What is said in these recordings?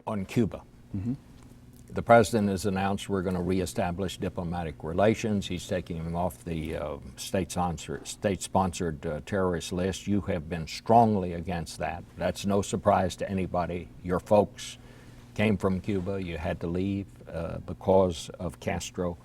on Cuba. The president has announced we're going to reestablish diplomatic relations. He's taking them off the state-sponsored terrorist list. You have been strongly against that. That's no surprise to anybody. Your folks came from Cuba. You had to leave because of Castro.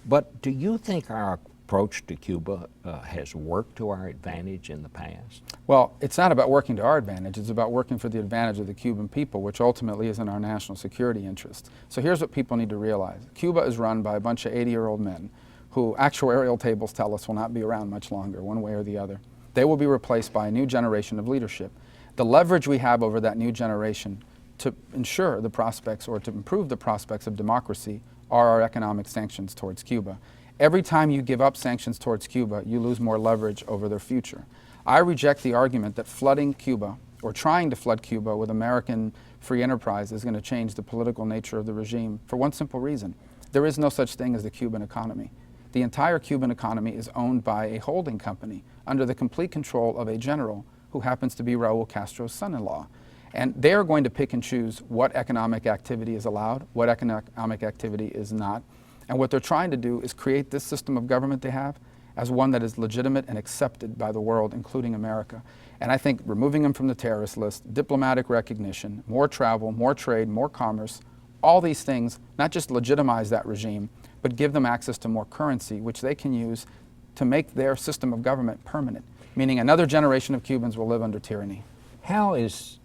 But do you think our approach to Cuba has worked to our advantage in the past? Well, it's not about working to our advantage. It's about working for the advantage of the Cuban people, which ultimately is in our national security interest. So here's what people need to realize. Cuba is run by a bunch of 80-year-old men who actuarial tables tell us will not be around much longer, one way or the other. They will be replaced by a new generation of leadership. The leverage we have over that new generation to ensure the prospects or to improve the prospects of democracy are our economic sanctions towards Cuba. Every time you give up sanctions towards Cuba, you lose more leverage over their future. I reject the argument that flooding Cuba or trying to flood Cuba with American free enterprise is going to change the political nature of the regime for one simple reason. There is no such thing as the Cuban economy. The entire Cuban economy is owned by a holding company under the complete control of a general who happens to be Raul Castro's son-in-law. And they are going to pick and choose what economic activity is allowed, what economic activity is not. And what they're trying to do is create this system of government they have as one that is legitimate and accepted by the world, including America. And I think removing them from the terrorist list, diplomatic recognition, more travel, more trade, more commerce, all these things not just legitimize that regime, but give them access to more currency, which they can use to make their system of government permanent, meaning another generation of Cubans will live under tyranny. How is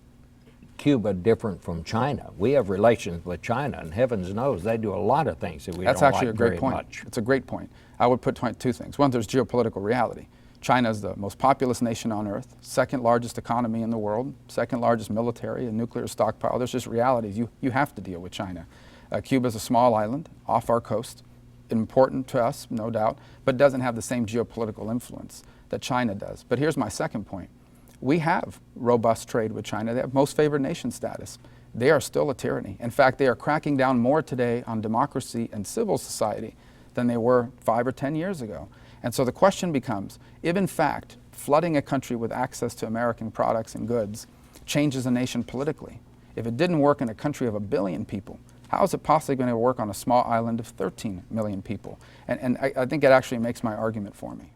Cuba different from China? We have relations with China, and heavens knows they do a lot of things that we That's don't actually like a great very point. much. It's a great point. I would put two things. One, there's geopolitical reality. China is the most populous nation on earth, second largest economy in the world, second largest military and nuclear stockpile. There's just realities. You have to deal with China. Cuba is a small island off our coast, important to us, no doubt, but doesn't have the same geopolitical influence that China does. But here's my second point. We have robust trade with China. They have most favored nation status. They are still a tyranny. In fact, they are cracking down more today on democracy and civil society than they were 5 or 10 years ago. And so the question becomes, if in fact flooding a country with access to American products and goods changes a nation politically, if it didn't work in a country of 1 billion people, how is it possibly going to work on a small island of 13 million people? And I think it actually makes my argument for me.